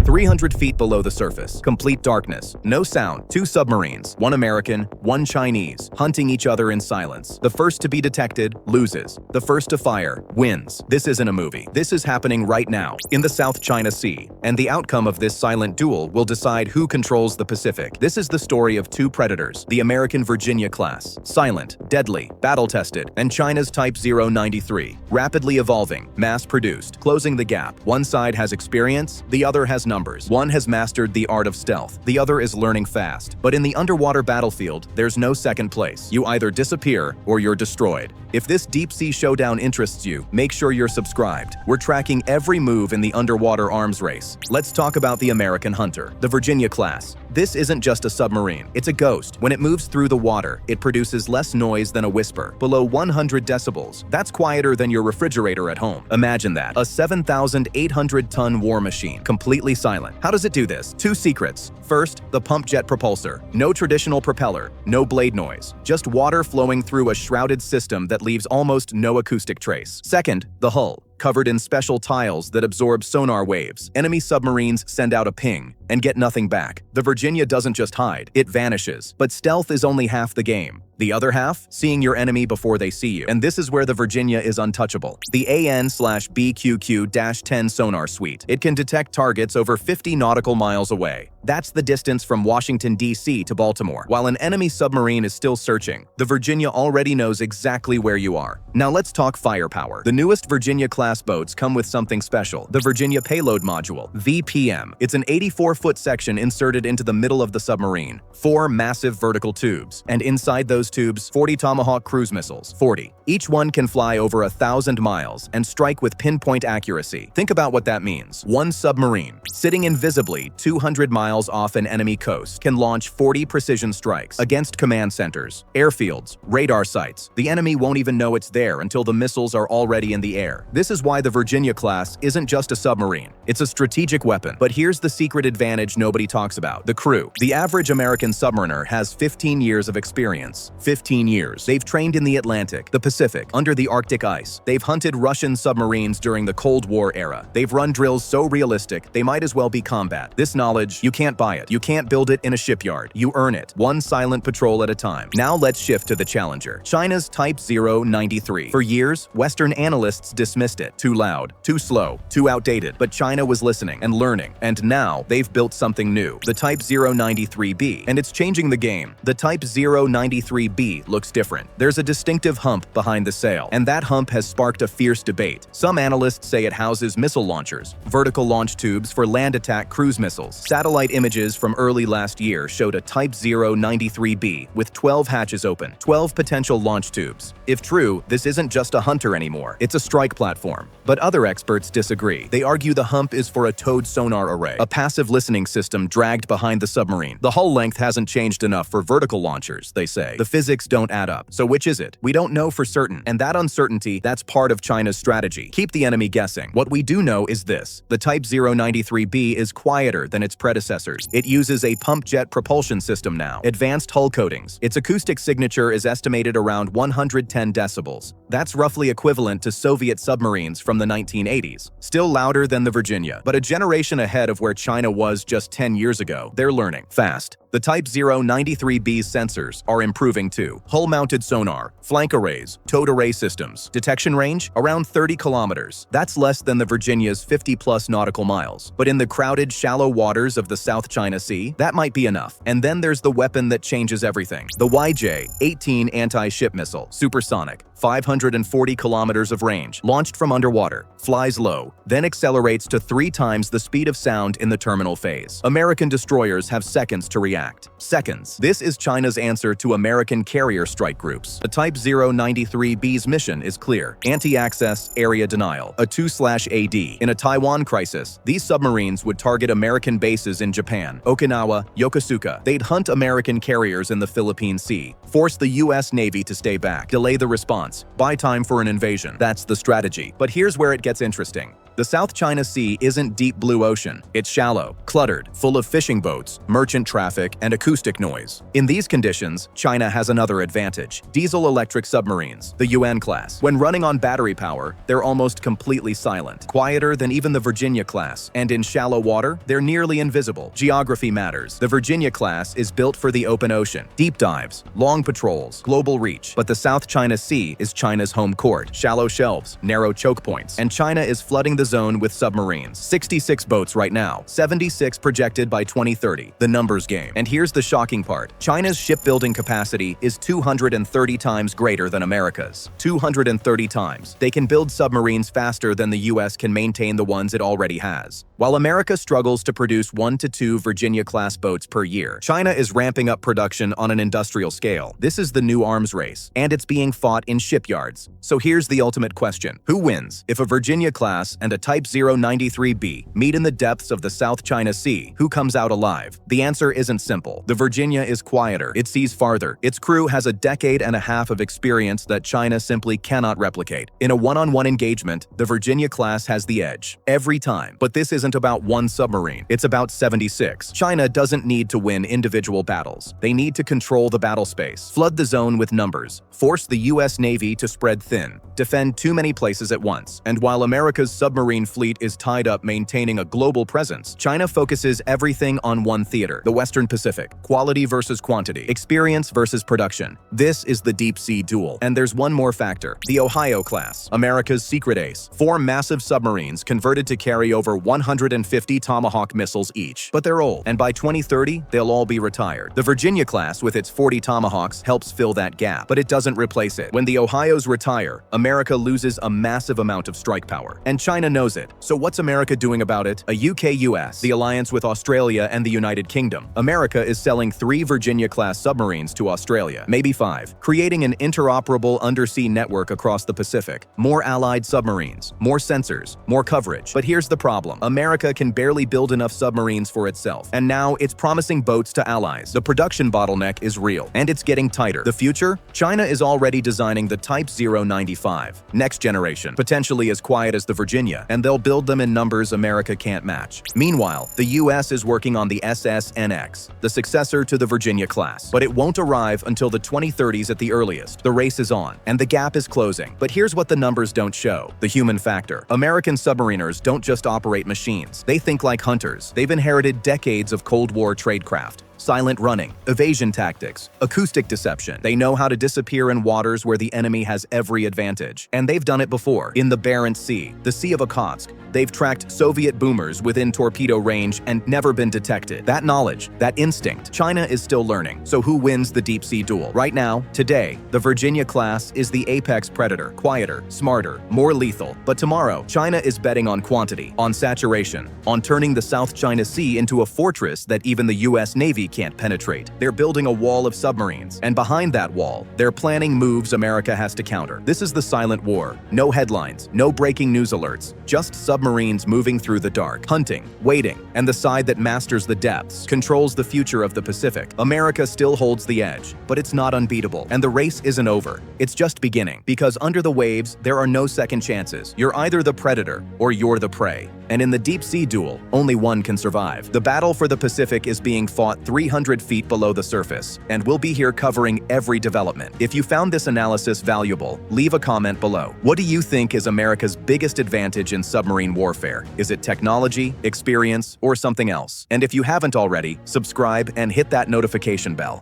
300 feet below the surface. Complete darkness. No sound. 2 submarines, 1 American, 1 Chinese, hunting each other in silence. The first to be detected loses. The first to fire wins. This isn't a movie. This is happening right now in the South China Sea, and the outcome of this silent duel will decide who controls the Pacific. This is the story of 2 predators, the American Virginia class, silent, deadly, battle-tested, and China's Type 093, rapidly evolving, mass-produced, closing the gap. One side has experience, the other has numbers. One has mastered the art of stealth, the other is learning fast. But in the underwater battlefield, there's no second place. You either disappear or you're destroyed. If this deep-sea showdown interests you, make sure you're subscribed. We're tracking every move in the underwater arms race. Let's talk about the American Hunter, the Virginia class. This isn't just a submarine, it's a ghost. When it moves through the water, it produces less noise than a whisper, below 100 decibels. That's quieter than your refrigerator at home. Imagine that, a 7,800-ton war machine, completely silent. How does it do this? 2 secrets. First, the pump jet propulsor. No traditional propeller, no blade noise, just water flowing through a shrouded system that leaves almost no acoustic trace. Second, the hull, covered in special tiles that absorb sonar waves. Enemy submarines send out a ping and get nothing back. The Virginia doesn't just hide, it vanishes. But stealth is only half the game. The other half? Seeing your enemy before they see you. And this is where the Virginia is untouchable. The AN/BQQ-10 sonar suite. It can detect targets over 50 nautical miles away. That's the distance from Washington, D.C. to Baltimore. While an enemy submarine is still searching, the Virginia already knows exactly where you are. Now let's talk firepower. The newest Virginia-class boats come with something special, the Virginia Payload Module, VPM. It's an 84-foot section inserted into the middle of the submarine. 4 massive vertical tubes, and inside those tubes, 40 Tomahawk cruise missiles. 40. Each one can fly over 1,000 miles and strike with pinpoint accuracy. Think about what that means. One submarine, sitting invisibly 200 miles off an enemy coast, can launch 40 precision strikes against command centers, airfields, radar sites. The enemy won't even know it's there until the missiles are already in the air. This is why the Virginia class isn't just a submarine. It's a strategic weapon. But here's the secret advantage nobody talks about: the crew. The average American submariner has 15 years of experience. 15 years. They've trained in the Atlantic, the Pacific, under the Arctic ice. They've hunted Russian submarines during the Cold War era. They've run drills so realistic, they might as well be combat. This knowledge, you can't buy it. You can't build it in a shipyard. You earn it, one silent patrol at a time. Now let's shift to the challenger, China's Type 093. For years, Western analysts dismissed it. Too loud, too slow, too outdated. But China was listening and learning, and now they've built something new, the Type 093B, and it's changing the game. The Type 093B looks different. There's a distinctive hump behind the sail, and that hump has sparked a fierce debate. Some analysts say it houses missile launchers, vertical launch tubes for land attack cruise missiles. Satellite images from early last year showed a Type 093B with 12 hatches open, 12 potential launch tubes. If true, this isn't just a hunter anymore, it's a strike platform. But other experts disagree. They argue the hump is for a towed sonar array, a passive listening system dragged behind the submarine. The hull length hasn't changed enough for vertical launchers, they say. The physics don't add up. So which is it? We don't know for certain, and that uncertainty, that's part of China's strategy. Keep the enemy guessing. What we do know is this: the Type 093B is quieter than its predecessors. It uses a pump jet propulsion system now, advanced hull coatings. Its acoustic signature is estimated around 110 decibels. That's roughly equivalent to Soviet submarines from the 1980s. Still louder than the Virginia, but a generation ahead of where China was just 10 years ago. They're learning fast. The Type 093B's sensors are improving too. Hull-mounted sonar, flank arrays, towed array systems. Detection range? Around 30 kilometers. That's less than the Virginia's 50-plus nautical miles. But in the crowded, shallow waters of the South China Sea, that might be enough. And then there's the weapon that changes everything. The YJ-18 anti-ship missile, supersonic, 540 kilometers of range, launched from underwater, flies low, then accelerates to 3 times the speed of sound in the terminal phase. American destroyers have seconds to react. Seconds. This is China's answer to American carrier strike groups. The Type 093B's mission is clear: anti-access, area denial, a 2/AD. In a Taiwan crisis, these submarines would target American bases in Japan, Okinawa, Yokosuka. They'd hunt American carriers in the Philippine Sea, force the U.S. Navy to stay back, delay the response, buy time for an invasion. That's the strategy. But here's where it gets interesting. The South China Sea isn't deep blue ocean. It's shallow, cluttered, full of fishing boats, merchant traffic, and acoustic noise. In these conditions, China has another advantage: diesel-electric submarines, the Yuan class. When running on battery power, they're almost completely silent, quieter than even the Virginia class, and in shallow water, they're nearly invisible. Geography matters. The Virginia class is built for the open ocean, deep dives, long patrols, global reach. But the South China Sea is China's home court, shallow shelves, narrow choke points, and China is flooding the zone with submarines. 66 boats right now, 76 projected by 2030. The numbers game. And here's the shocking part: China's shipbuilding capacity is 230 times greater than America's. 230 times. They can build submarines faster than the US can maintain the ones it already has. While America struggles to produce 1 to 2 Virginia-class boats per year, China is ramping up production on an industrial scale. This is the new arms race, and it's being fought in shipyards. So here's the ultimate question: who wins? If a Virginia-class and a Type 093B meet in the depths of the South China Sea, who comes out alive? The answer isn't simple. The Virginia is quieter, it sees farther, its crew has a decade and a half of experience that China simply cannot replicate. In a one-on-one engagement, the Virginia-class has the edge, every time. But this isn't about one submarine, it's about 76. China doesn't need to win individual battles. They need to control the battle space, flood the zone with numbers, force the US Navy to spread thin, defend too many places at once. And while America's submarine fleet is tied up maintaining a global presence, China focuses everything on one theater: the Western Pacific. Quality versus quantity, experience versus production. This is the deep sea duel. And there's one more factor: the Ohio class, America's secret ace. 4 massive submarines converted to carry over 150 Tomahawk missiles each. But they're old, and by 2030, they'll all be retired. The Virginia class, with its 40 Tomahawks, helps fill that gap, but it doesn't replace it. When the Ohios retire, America loses a massive amount of strike power. And China knows it. So what's America doing about it? A UK-US, the alliance with Australia and the United Kingdom. America is selling 3 Virginia-class submarines to Australia, maybe 5, creating an interoperable undersea network across the Pacific. More allied submarines, more sensors, more coverage. But here's the problem: America can barely build enough submarines for itself, and now it's promising boats to allies. The production bottleneck is real, and it's getting tighter. The future? China is already designing the Type 095, next generation, potentially as quiet as the Virginia, and they'll build them in numbers America can't match. Meanwhile, the US is working on the SSNX, the successor to the Virginia class, but it won't arrive until the 2030s at the earliest. The race is on, and the gap is closing. But here's what the numbers don't show: the human factor. American submariners don't just operate machines. They think like hunters. They've inherited decades of Cold War tradecraft. Silent running, evasion tactics, acoustic deception. They know how to disappear in waters where the enemy has every advantage. And they've done it before. In the Barents Sea, the Sea of Okhotsk, they've tracked Soviet boomers within torpedo range and never been detected. That knowledge, that instinct, China is still learning. So who wins the deep sea duel? Right now, today, the Virginia class is the apex predator, quieter, smarter, more lethal. But tomorrow, China is betting on quantity, on saturation, on turning the South China Sea into a fortress that even the US Navy can't penetrate. They're building a wall of submarines, and behind that wall, they're planning moves America has to counter. This is the silent war. No headlines, no breaking news alerts, just submarines moving through the dark, hunting, waiting, and the side that masters the depths controls the future of the Pacific. America still holds the edge, but it's not unbeatable, and the race isn't over. It's just beginning, because under the waves, there are no second chances. You're either the predator or you're the prey. And in the deep sea duel, only one can survive. The battle for the Pacific is being fought 300 feet below the surface, and we'll be here covering every development. If you found this analysis valuable, leave a comment below. What do you think is America's biggest advantage in submarine warfare? Is it technology, experience, or something else? And if you haven't already, subscribe and hit that notification bell.